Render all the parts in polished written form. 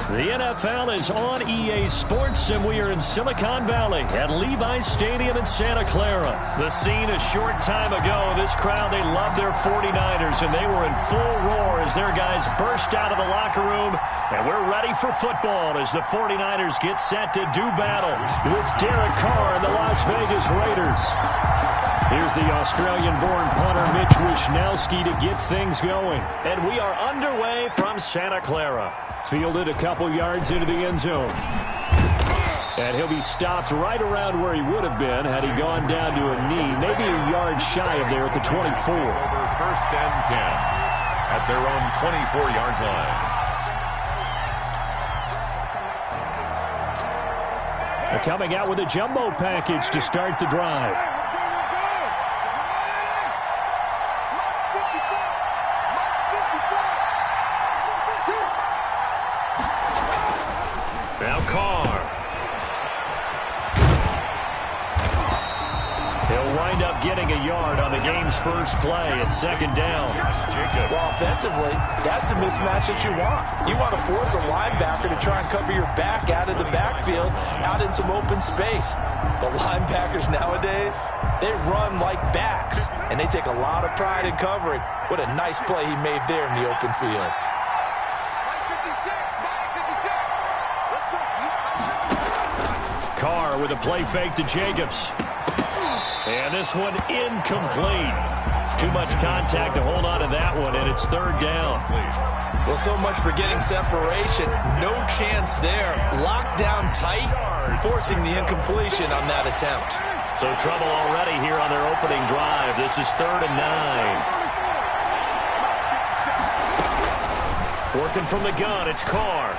The NFL is on EA Sports, and we are in Silicon Valley at Levi's Stadium in Santa Clara. The scene a short time ago, this crowd, they love their 49ers, and they were in full roar as their guys burst out of the locker room, and we're ready for football as the 49ers get set to do battle with Derek Carr and the Las Vegas Raiders. Here's the Australian-born punter Mitch Wishnowsky to get things going. And we are underway from Santa Clara. Fielded a couple yards into the end zone. And he'll be stopped right around where he would have been had he gone down to a knee, maybe a yard shy of there at the 24. First and 10 at their own 24-yard line. They're coming out with a jumbo package to start the drive. Now Carr. He'll wind up getting a yard on the game's first play at second down. Well, offensively, that's the mismatch that you want. You want to force a linebacker to try and cover your back out of the backfield, out in some open space. The linebackers nowadays, they run like backs, and they take a lot of pride in covering. What a nice play he made there in the open field. Carr with a play fake to Jacobs. And this one incomplete. Too much contact to hold on to that one, and it's third down. Well, so much for getting separation. No chance there. Locked down tight, forcing the incompletion on that attempt. So trouble already here on their opening drive. This is 3rd and 9. Working from the gun, it's Carr.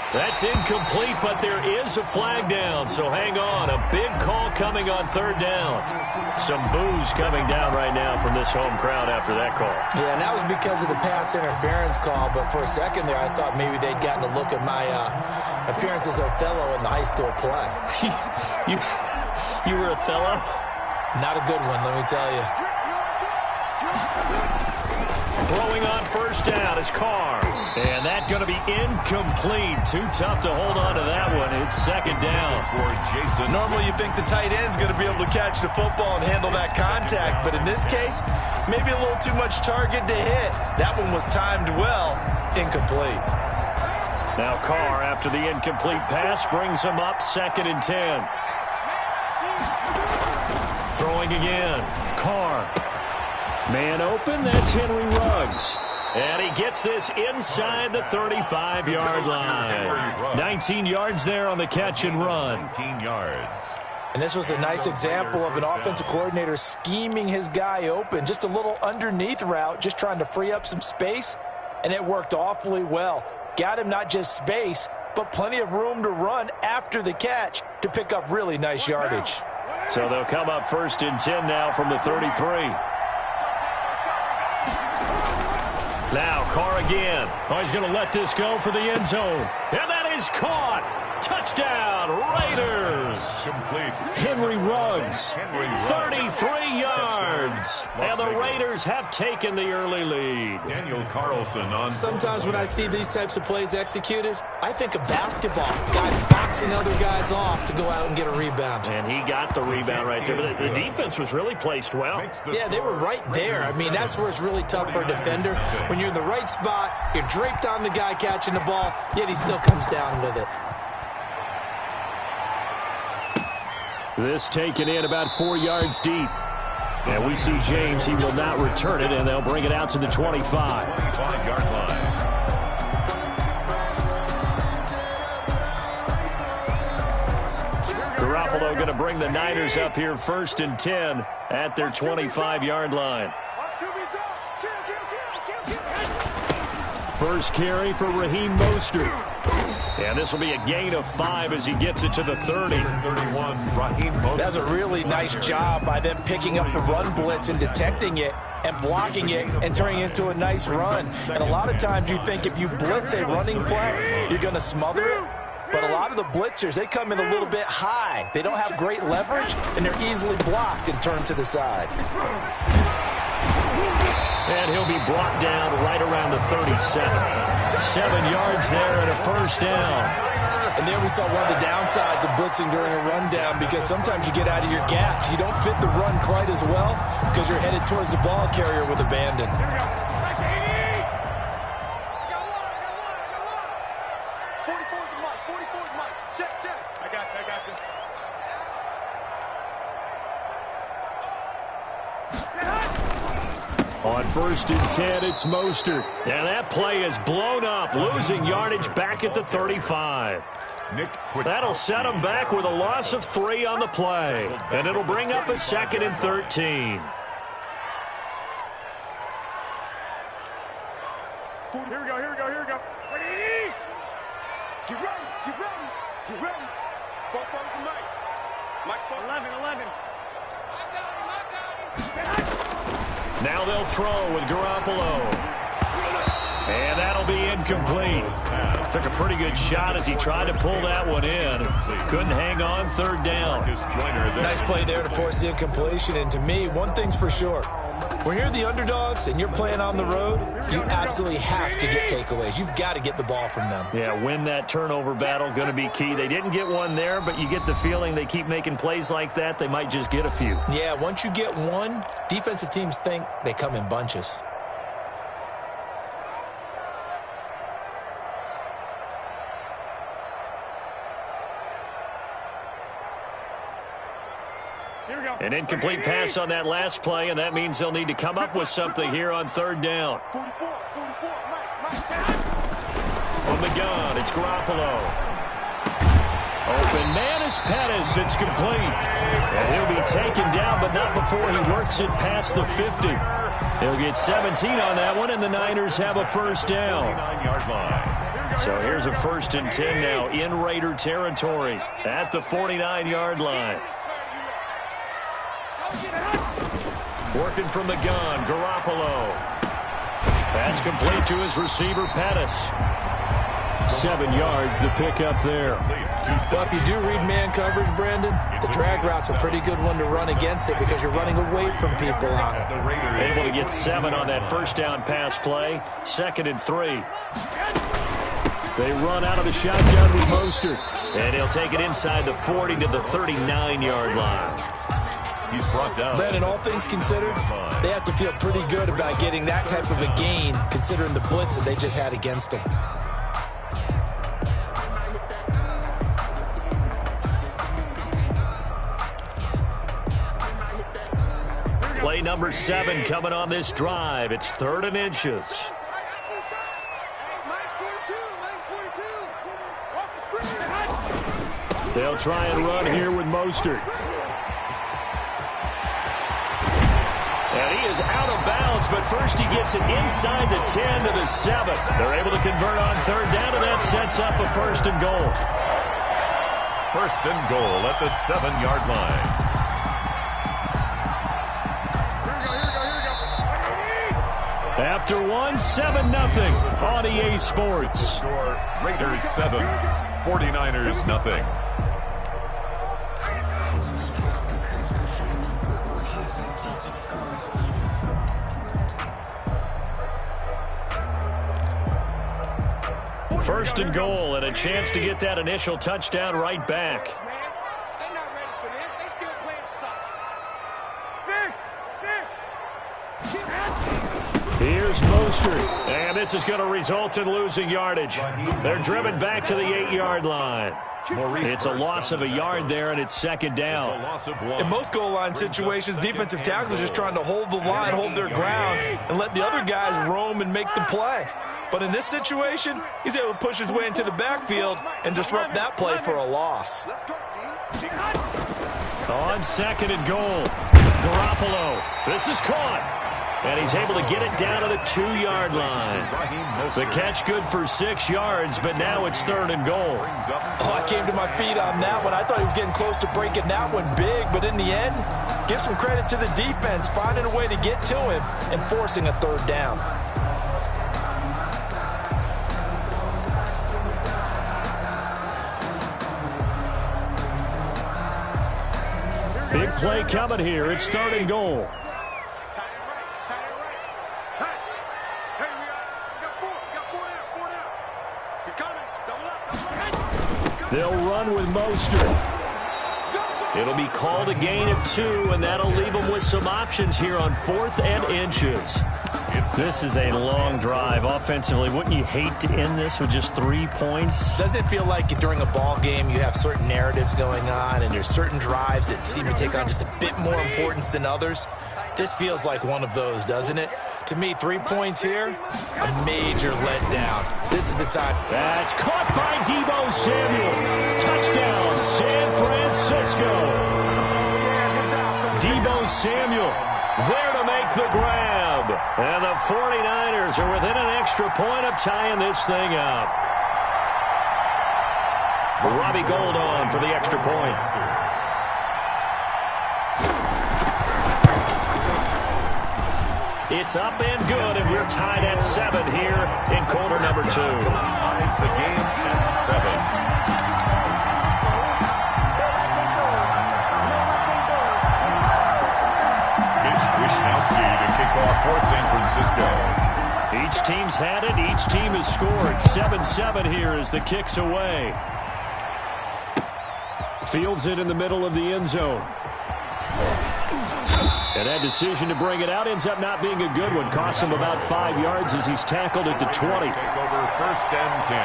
That's incomplete, but there is a flag down, so hang on. A big call coming on 3rd down. Some boos coming down right now from this home crowd after that call. Yeah, and that was because of the pass interference call, but for a second there I thought maybe they'd gotten a look at my appearance as Othello in the high school play. You were Othello? Not a good one, let me tell you. Throwing on first down is Carr. And that's going to be incomplete. Too tough to hold on to that one. It's second down. For Jason. Normally you think the tight end's going to be able to catch the football and handle that contact. But in this case, maybe a little too much target to hit. That one was timed well. Incomplete. Now Carr, after the incomplete pass, brings him up 2nd and 10. Throwing again. Carr. Man open, that's Henry Ruggs. And he gets this inside the 35-yard line. 19 yards there on the catch and run. 19 yards. And this was a nice example of an offensive coordinator scheming his guy open. Just a little underneath route, just trying to free up some space. And it worked awfully well. Got him not just space, but plenty of room to run after the catch to pick up really nice yardage. So they'll come up 1st and 10 now from the 33. Now, Carr again. Oh, he's going to let this go for the end zone. And that is caught. Touchdown, Raiders. Complete. Henry Ruggs, 33 yards. And the Raiders have taken the early lead. Daniel Carlson on. Sometimes when I see these types of plays executed, I think of basketball. Guys boxing other guys off to go out and get a rebound. And he got the rebound right there. But the defense was really placed well. Yeah, they were right there. I mean, that's where it's really tough for a defender. When you're in the right spot, you're draped on the guy catching the ball, yet he still comes down with it. This taken in about 4 yards deep. And we see James. He will not return it, and they'll bring it out to the 25. 25-yard line. Garoppolo going to bring the Niners up here 1st and 10 at their 25-yard line. First carry for Raheem Mostert. And this will be a gain of 5 as he gets it to the 30. 31, Raheem Mostert. That's a really nice job by them picking up the run blitz and detecting it and blocking it and turning it into a nice run. And a lot of times you think if you blitz a running play, you're going to smother it. But a lot of the blitzers, they come in a little bit high. They don't have great leverage, and they're easily blocked and turned to the side. And he'll be brought down right around the 37. 7 yards there and a first down. And there we saw one of the downsides of blitzing during a rundown, because sometimes you get out of your gaps. You don't fit the run quite as well because you're headed towards the ball carrier with abandon. On 1st and 10, it's Mostert. And that play is blown up, losing yardage back at the 35. That'll set him back with a loss of 3 on the play. And it'll bring up a 2nd and 13. Here we go. Ready? Get ready. Both phones to Mike. Mike's phone. 11. I got him. Now they'll throw with Garoppolo. And that'll be incomplete. Took a pretty good shot as he tried to pull that one in. Couldn't hang on, 3rd down. Nice play there to force the incompletion. And to me, one thing's for sure. When you're the underdogs and you're playing on the road, you absolutely have to get takeaways. You've got to get the ball from them. Yeah, win that turnover battle, going to be key. They didn't get one there, but you get the feeling they keep making plays like that, they might just get a few. Yeah, once you get one, defensive teams think they come in bunches. An incomplete pass on that last play, and that means they'll need to come up with something here on 3rd down. From the gun, it's Garoppolo. Open man is Pettis. It's complete. And he'll be taken down, but not before he works it past the 50. He'll get 17 on that one, and the Niners have a first down. So here's a 1st and 10 now in Raider territory at the 49-yard line. Working from the gun, Garoppolo. That's complete to his receiver, Pettis. 7 yards, the pickup there. Well, if you do read man coverage, Brandon, the drag route's a pretty good one to run against it because you're running away from people on it. Able to get 7 on that first down pass play. 2nd and 3. They run out of the shotgun with Mostert. And he'll take it inside the 40 to the 39-yard line. He's brought down. Brandon, all things considered, they have to feel pretty good about getting that type of a gain, considering the blitz that they just had against them. Play number 7 coming on this drive. It's 3rd and inches. They'll try and run here with Mostert. And he is out of bounds, but first he gets it inside the 10 to the 7. They're able to convert on 3rd down, and that sets up a 1st and goal. 1st and goal at the 7-yard line. After 1, 7-0 on EA Sports. Score, Raiders 7, 49ers nothing. First and goal, and a chance to get that initial touchdown right back. They're not ready for this. They still playing soft. Here's Mostert, and this is going to result in losing yardage. They're driven back to the 8-yard line. It's a loss of a yard there, and it's 2nd down. In most goal line situations, defensive tackles are just trying to hold the line, hold their ground, and let the other guys roam and make the play. But in this situation, he's able to push his way into the backfield and disrupt that play for a loss. On 2nd and goal, Garoppolo. This is caught. And he's able to get it down to the 2-yard line. The catch good for 6 yards, but now it's 3rd and goal. Oh, I came to my feet on that one. I thought he was getting close to breaking that one big, but in the end, give some credit to the defense, finding a way to get to him and forcing a 3rd down. Big play coming here. It's 3rd and goal. They'll run with Mostert. It'll be called a gain of 2, and that'll leave them with some options here on 4th and inches. This is a long drive offensively. Wouldn't you hate to end this with just 3 points? Doesn't it feel like during a ball game you have certain narratives going on and there's certain drives that seem to take on just a bit more importance than others? This feels like one of those, doesn't it? To me, 3 points here, a major letdown. This is the time. That's caught by Deebo Samuel. Touchdown, San Francisco. Deebo Samuel there to make the grab. And the 49ers are within an extra point of tying this thing up. Robbie Gould on for the extra point. It's up and good, and we're tied at 7 here in quarter number 2. Ties the game at 7. To kick off for San Francisco. Each team's had it. Each team has scored. 7-7 here as the kick's away. Fields it in the middle of the end zone. And that decision to bring it out ends up not being a good one. Costs him about 5 yards as he's tackled at the 20. Take over 1st and 10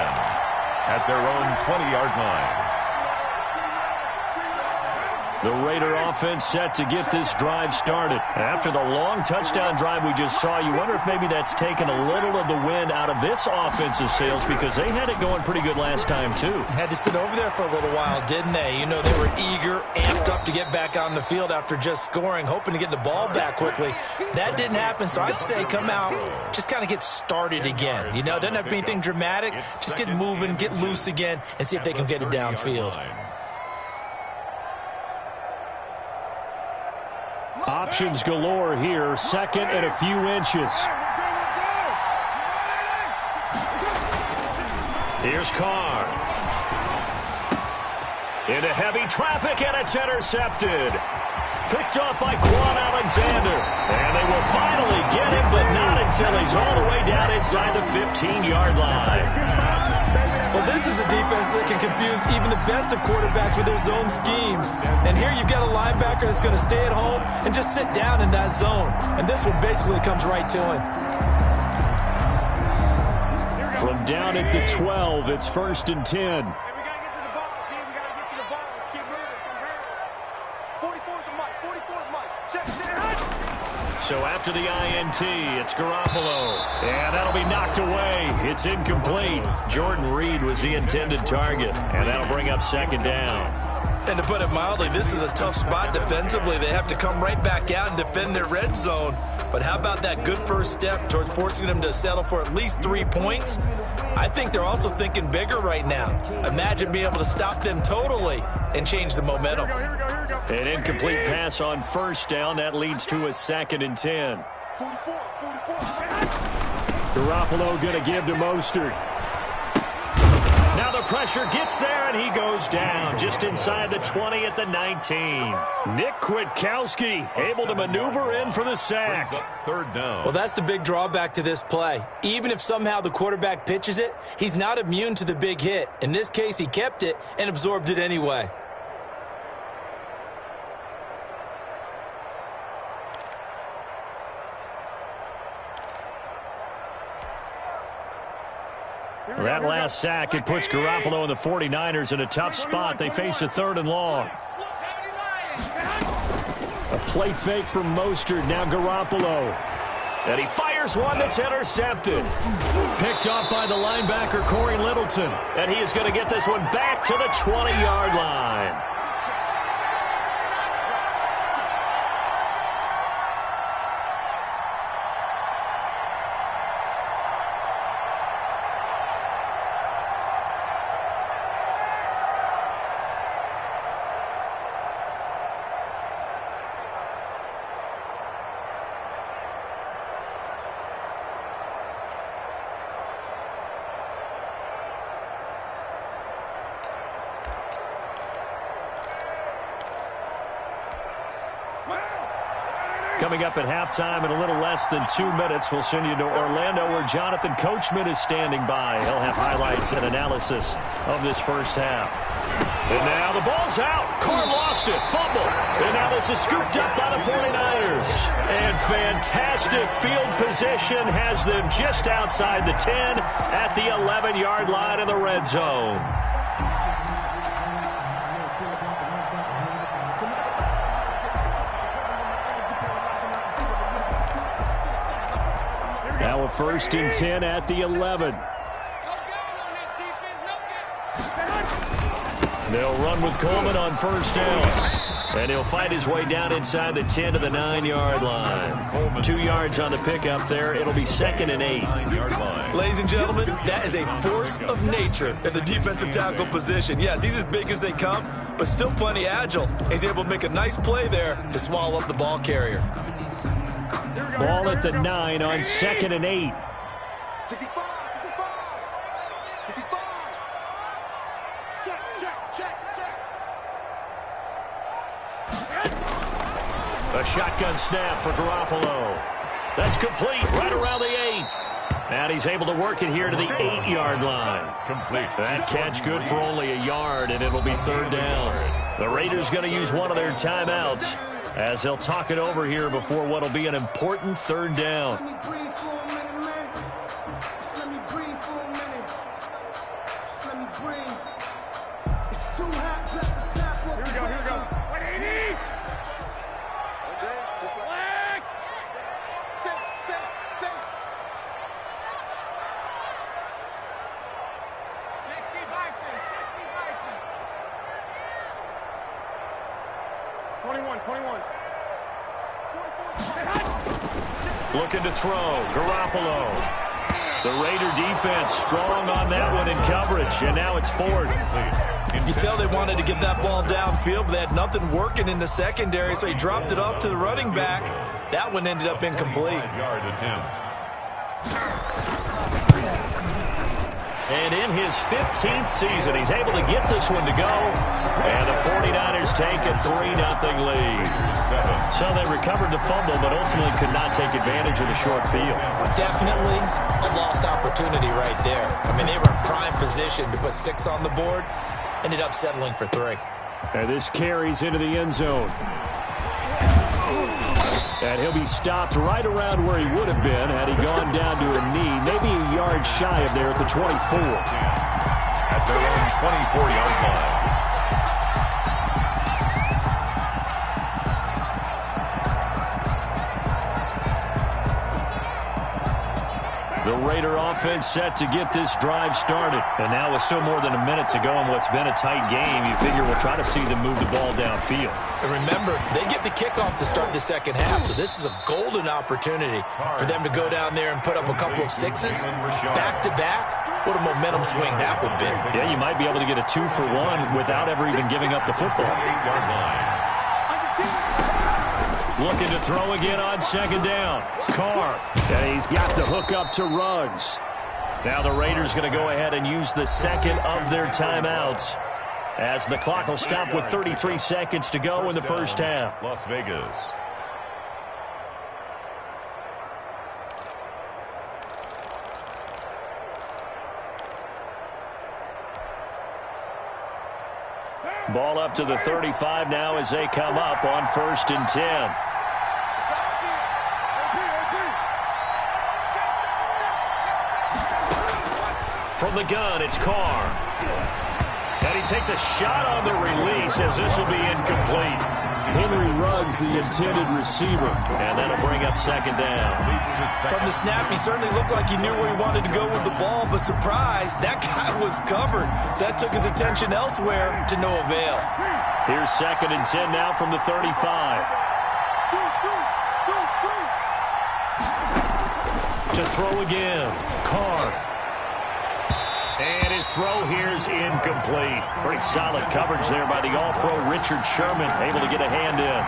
at their own 20-yard line. The Raider offense set to get this drive started. After the long touchdown drive we just saw, you wonder if maybe that's taken a little of the wind out of this offensive sails because they had it going pretty good last time, too. Had to sit over there for a little while, didn't they? You know, they were eager, amped up to get back on the field after just scoring, hoping to get the ball back quickly. That didn't happen, so I'd say come out, just kind of get started again. You know, it doesn't have to be anything dramatic. Just get moving, get loose again, and see if they can get it downfield. Options galore here. 2nd and a few inches. Here's Carr. Into heavy traffic, and it's intercepted. Picked off by Quan Alexander. And they will finally get him, but not until he's all the way down inside the 15-yard line. Well, this is a defense that can confuse even the best of quarterbacks with their zone schemes. And here you've got a linebacker that's going to stay at home and just sit down in that zone. And this one basically comes right to him. From down at the 12, it's 1st and 10. Hey, we got to get to the ball, team. We got to get to the ball. Let's keep moving. Let's go. 44 to Mike. 44 to Mike. Check. So after the INT, it's Garoppolo. And that'll be knocked away. It's incomplete. Jordan Reed was the intended target. And that'll bring up 2nd down. And to put it mildly, this is a tough spot defensively. They have to come right back out and defend their red zone. But how about that good first step towards forcing them to settle for at least 3 points? I think they're also thinking bigger right now. Imagine being able to stop them totally and change the momentum. An incomplete pass on 1st down. That leads to a 2nd and 10. Garoppolo going to give to Mostert. Now the pressure gets there, and he goes down just inside the 20 at the 19. Nick Kwiatkowski able to maneuver in for the sack. 3rd down. Well, that's the big drawback to this play. Even if somehow the quarterback pitches it, he's not immune to the big hit. In this case, he kept it and absorbed it anyway. That last sack, it puts Garoppolo and the 49ers in a tough spot. They face a 3rd and long. A play fake from Mostert, now Garoppolo. And he fires one that's intercepted. Picked off by the linebacker, Corey Littleton. And he is going to get this one back to the 20-yard line. Coming up at halftime in a little less than 2 minutes, we'll send you to Orlando where Jonathan Coachman is standing by. He'll have highlights and analysis of this first half. And now the ball's out. Carr lost it. Fumble. And now this is scooped up by the 49ers. And fantastic field position has them just outside the 10 at the 11-yard line in the red zone. Now a 1st and 10 at the 11. They'll run with Coleman on 1st down. And he'll fight his way down inside the 10 to the 9-yard line. 2 yards on the pickup there. It'll be 2nd and 8. Ladies and gentlemen, that is a force of nature in the defensive tackle position. Yes, he's as big as they come, but still plenty agile. He's able to make a nice play there to swallow up the ball carrier. Ball at the 9 on 2nd and 8. 65, 65. Check. A shotgun snap for Garoppolo. That's complete right around the 8. And he's able to work it here to the 8-yard line. Complete. That catch good for only a yard, and it'll be 3rd down. The Raiders going to use one of their timeouts as they'll talk it over here before what will be an important 3rd down. Let me breathe for a minute, man. Just let me breathe for a minute. Just let me breathe. It's too hot to tap. Here we go. 180. Okay, just like. Sit. 60 Bison. 21. Looking to throw. Garoppolo. The Raider defense strong on that one in coverage, and now it's 4th. You can tell they wanted to get that ball downfield, but they had nothing working in the secondary, so he dropped it off to the running back. That one ended up incomplete. 5-yard attempt. And in his 15th season, he's able to get this one to go. And the 49ers take a 3-0 lead. So they recovered the fumble, but ultimately could not take advantage of the short field. Definitely a lost opportunity right there. I mean, they were in prime position to put 6 on the board. Ended up settling for 3. And this carries into the end zone. And he'll be stopped right around where he would have been had he gone down to a knee, maybe a yard shy of there at the 24. At their own 24-yard line. The Raider offense set to get this drive started. And now with still more than a minute to go in what's been a tight game, you figure we'll try to see them move the ball downfield. And remember, they get the kickoff to start the second half, so this is a golden opportunity for them to go down there and put up a couple of 6s back-to-back. What a momentum swing that would be. Yeah, you might be able to get a 2-for-1 without ever even giving up the football. 8-yard line. Looking to throw again on 2nd down. Carr. And he's got the hook up to Ruggs. Now the Raiders going to go ahead and use the second of their timeouts as the clock will stop with 33 seconds to go in the first half. Las Vegas. Ball up to the 35 now as they come up on 1st and 10. From the gun, it's Carr. And he takes a shot on the release as this will be incomplete. Henry Ruggs, the intended receiver. And that'll bring up 2nd down. From the snap, he certainly looked like he knew where he wanted to go with the ball, but surprise, that guy was covered. So that took his attention elsewhere to no avail. Here's 2nd and 10 now from the 35. To throw again, Carr. And his throw here is incomplete. Pretty solid coverage there by the All-Pro Richard Sherman, able to get a hand in.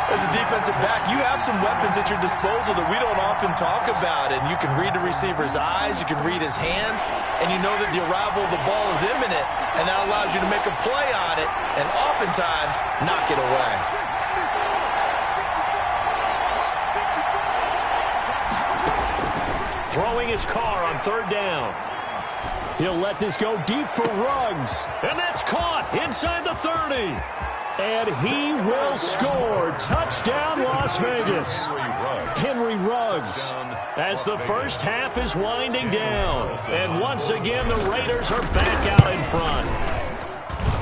As a defensive back, you have some weapons at your disposal that we don't often talk about. And you can read the receiver's eyes, you can read his hands, and you know that the arrival of the ball is imminent, and that allows you to make a play on it and oftentimes knock it away. throwing his car on 3rd down. He'll let this go deep for Ruggs. And that's caught inside the 30. And he will score. Touchdown, Las Vegas. Henry Ruggs. As the first half is winding down. And once again, the Raiders are back out in front.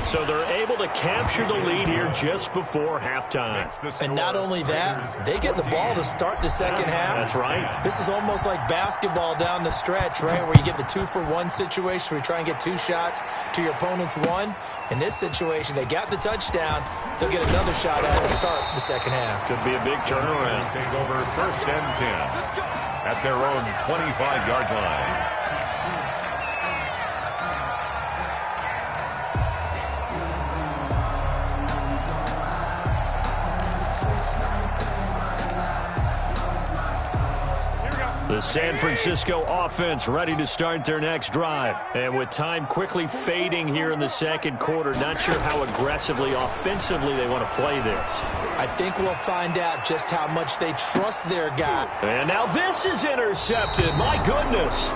So they're able to capture the lead here just before halftime. And not only that, they get the ball to start the second half. That's right. This is almost like basketball down the stretch, right, where you get the 2-for-1 situation where you try and get 2 shots to your opponent's 1. In this situation, they got the touchdown. They'll get another shot at it to start the second half. Could be a big turnaround. Take over 1st and 10 at their own 25-yard line. The San Francisco offense ready to start their next drive. And with time quickly fading here in the second quarter, not sure how aggressively, offensively they want to play this. I think we'll find out just how much they trust their guy. And now this is intercepted. My goodness.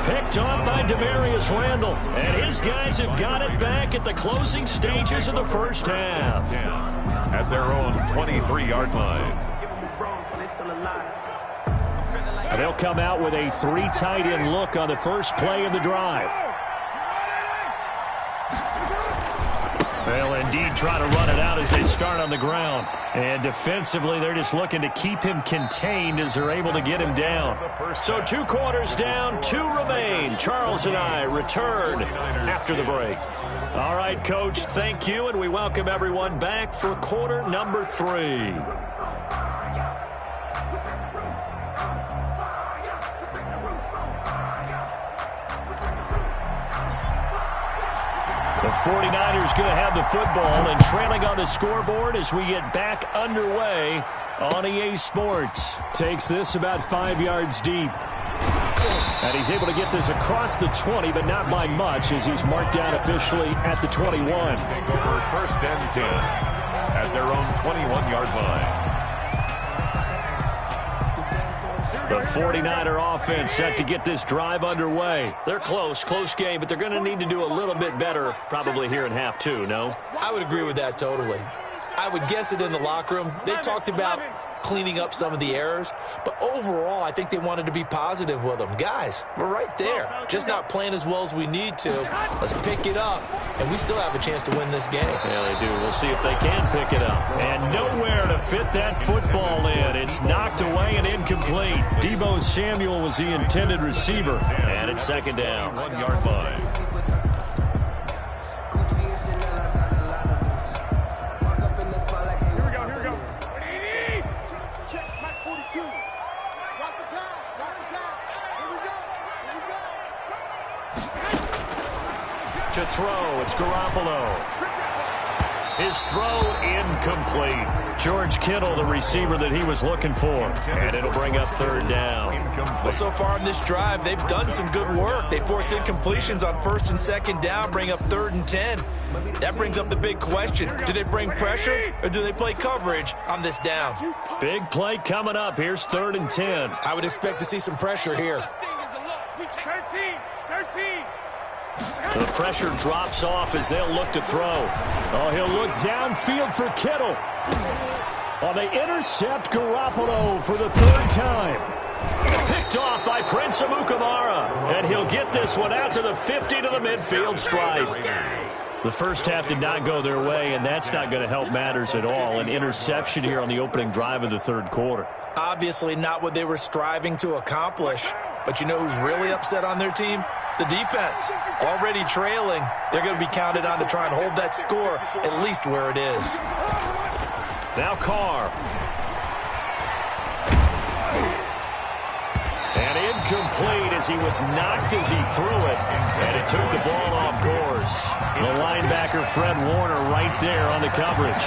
Picked off by Demarius Randall. And his guys have got it back at the closing stages of the first half. At their own 23-yard line. They'll come out with a 3 tight end look on the first play of the drive. They'll indeed try to run it out as they start on the ground. And defensively, they're just looking to keep him contained as they're able to get him down. So 2 quarters down, 2 remain. Charles and I return after the break. All right, Coach, thank you, and we welcome everyone back for quarter number 3. The 49ers going to have the football and trailing on the scoreboard as we get back underway on EA Sports. Takes this about 5 yards deep. And he's able to get this across the 20, but not by much as he's marked down officially at the 21. Take over 1st and 10 at their own 21-yard line. The 49er offense set to get this drive underway. They're close game, but they're going to need to do a little bit better probably here in half 2, no? I would agree with that totally. I would guess it in the locker room. They talked about cleaning up some of the errors, but overall, I think they wanted to be positive with them. Guys, we're right there. Just not playing as well as we need to. Let's pick it up, and we still have a chance to win this game. Yeah, they do. We'll see if they can pick it up. And nowhere to fit that football in. It's knocked away and incomplete. Deebo Samuel was the intended receiver, and it's 2nd down. 1-yard line. To throw, it's Garoppolo. His throw incomplete. George Kittle, the receiver that he was looking for. And it'll bring up 3rd down. Well, so far in this drive, they've done some good work. They force incompletions on 1st and 2nd down, bring up 3rd and 10. That brings up the big question. Do they bring pressure or do they play coverage on this down? Big play coming up. Here's 3rd and 10. I would expect to see some pressure here. 13. The pressure drops off as they'll look to throw. Oh, he'll look downfield for Kittle. Oh, they intercept Garoppolo for the 3rd time. Picked off by Prince Amukamara. And he'll get this one out to the 50 to the midfield stripe. The first half did not go their way, and that's not going to help matters at all. An interception here on the opening drive of the 3rd quarter. Obviously not what they were striving to accomplish. But you know who's really upset on their team? The defense. Already trailing. They're going to be counted on to try and hold that score at least where it is. Now Carr. And incomplete as he was knocked as he threw it. And it took the ball off course. The linebacker Fred Warner right there on the coverage.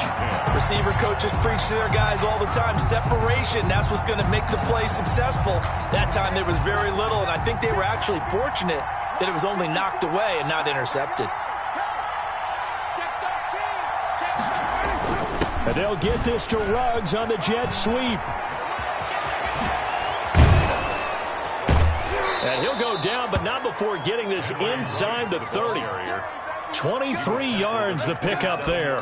Receiver coaches preach to their guys all the time. Separation, that's what's going to make the play successful. That time there was very little, and I think they were actually fortunate that it was only knocked away and not intercepted. And they'll get this to Ruggs on the jet sweep. down, but not before getting this inside the 30. 23 yards the pickup there.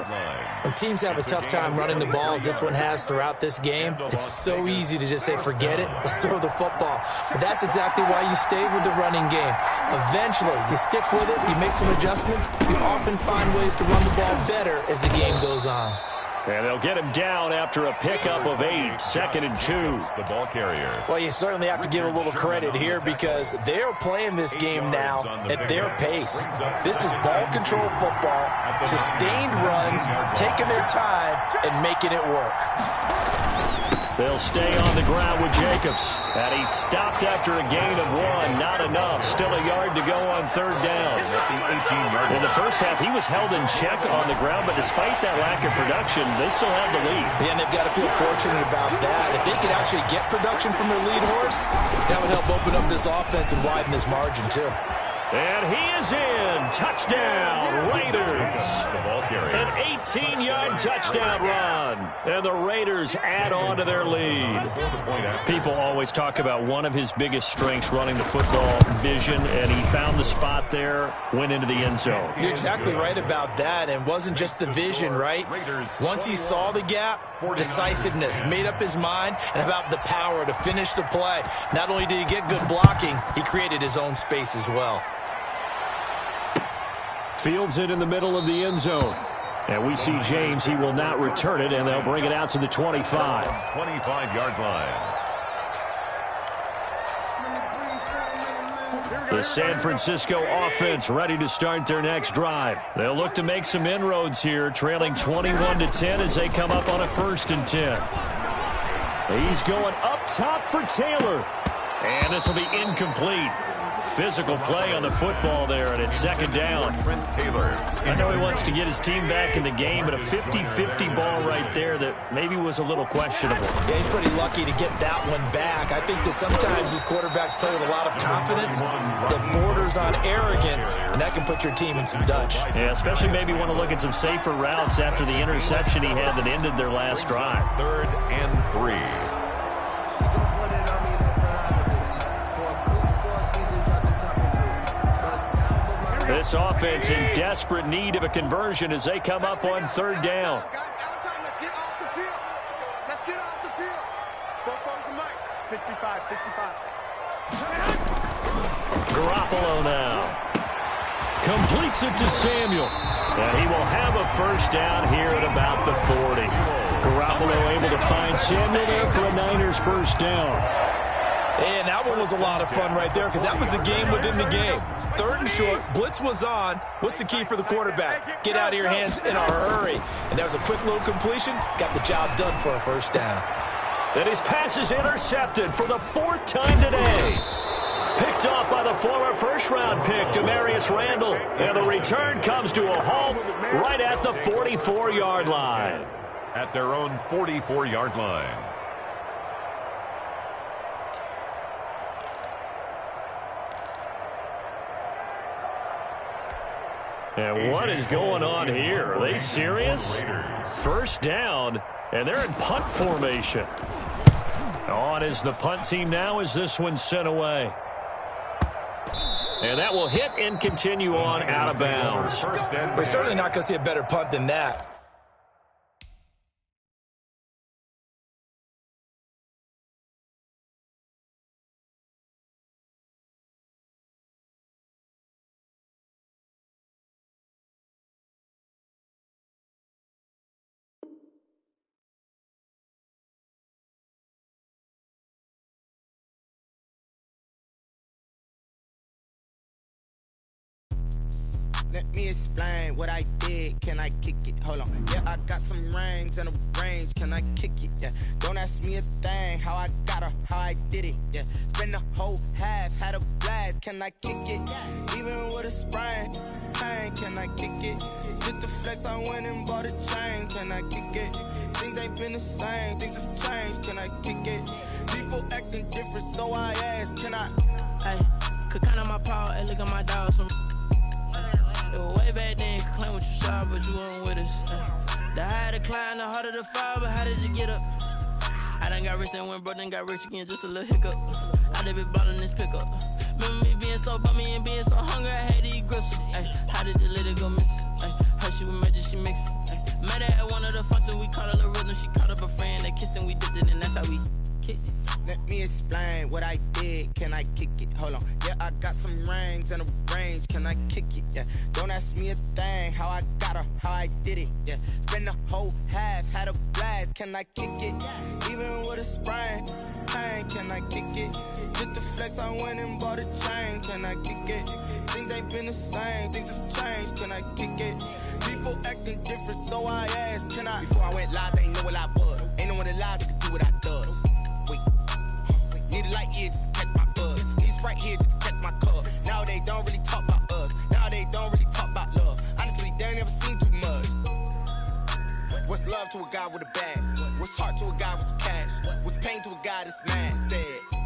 When teams have a tough time running the ball, as this one has throughout this game, it's so easy to just say, forget it, let's throw the football. But that's exactly why you stay with the running game. Eventually, you stick with it, you make some adjustments, you often find ways to run the ball better as the game goes on. And they'll get him down after a pickup of 8, 2nd and 2. The ball carrier. Well, you certainly have to give a little credit here because they're playing this game now at their pace. This is ball control football, sustained runs, taking their time and making it work. They'll stay on the ground with Jacobs. And he stopped after a gain of 1. Not enough. Still a yard to go on 3rd down. In the first half, he was held in check on the ground, but despite that lack of production, they still have the lead. Yeah, and they've got to feel fortunate about that. If they could actually get production from their lead horse, that would help open up this offense and widen this margin, too. And he is in. Touchdown, Raiders. An 18-yard touchdown run. And the Raiders add on to their lead. People always talk about one of his biggest strengths running the football, vision, and he found the spot there, went into the end zone. You're exactly right about that, and wasn't just the vision, right? Once he saw the gap, decisiveness, made up his mind, and about the power to finish the play. Not only did he get good blocking, he created his own space as well. Fields it in the middle of the end zone. And we see James. He will not return it, and they'll bring it out to the 25. 25-yard line. The San Francisco offense ready to start their next drive. They'll look to make some inroads here, trailing 21-10 as they come up on a 1st and 10. He's going up top for Taylor. And this will be incomplete. Physical play on the football there, and it's 2nd down. I know he wants to get his team back in the game, but a 50-50 ball right there that maybe was a little questionable. Yeah, he's pretty lucky to get that one back. I think that sometimes these quarterbacks play with a lot of confidence that borders on arrogance, and that can put your team in some Dutch. Yeah, especially maybe want to look at some safer routes after the interception he had that ended their last drive. 3rd and 3. This offense in desperate need of a conversion as they come up on 3rd down. Guys, out of time. Let's get off the field. Let's get off the field. Go forward to Mike. 65, 65. Garoppolo now. Completes it to Samuel. And he will have a 1st down here at about the 40. Garoppolo able to find Samuel there for a Niners 1st down. And that one was a lot of fun right there because that was the game within the game. 3rd and short, blitz was on. What's the key for the quarterback? Get out of your hands in a hurry. And that was a quick little completion. Got the job done for a 1st down. And his pass is intercepted for the 4th time today. Picked off by the former 1st-round pick, Demarius Randall. And the return comes to a halt right at the 44-yard line. At their own 44-yard line. And what is going on here? Are they serious? 1st down, and they're in punt formation. On is the punt team now as this one's sent away. And that will hit and continue on out of bounds. We're certainly not going to see a better punt than that. Let me explain what I did. Can I kick it? Hold on. Yeah, I got some rings and a range. Can I kick it? Yeah. Don't ask me a thing. How I got her, how I did it. Yeah. Spend the whole half, had a blast. Can I kick it? Even with a sprain. Pain, can I kick it? Just to flex, I went and bought a chain. Can I kick it? Things ain't been the same. Things have changed. Can I kick it? People acting different, so I ask. Can I? Hey, could count on my power and look at my dogs from. Way back then, you could claim what you saw, but you weren't with us. The higher the climb, the harder the fall, but how did you get up? I done got rich and went broke, then got rich again, just a little hiccup. I done been ballin' this pickup. Remember me being so bummy and being so hungry, I had to eat gristle. Ay, how did the lady go miss? Ay, her she was magic, she mixed. Ay, met her at one of the functions, we caught a little rhythm. She caught up a friend, they kissed and we dipped it, and that's how we kicked it. Let me explain what I did. Can I kick it? Hold on. Yeah, I got some rings and a range. Can I kick it? Yeah. Don't ask me a thing. How I got her, how I did it. Yeah. Spend the whole half, had a blast. Can I kick it? Even with a sprain, pain. Can I kick it? Just the flex, I went and bought a chain. Can I kick it? Things ain't been the same. Things have changed. Can I kick it? People acting different, so I asked. Can I? Before I went live, they ain't know what I was. Ain't no one alive that could do what I does. Wait. Need a light here just to catch my buzz. Need Sprite here just to catch my cup. Now they don't really talk about us. Now they don't really talk about love. Honestly, they ain't never seen too much. What's love to a guy with a bag? What's heart to a guy with some cash? What's pain to a guy that's mad? Said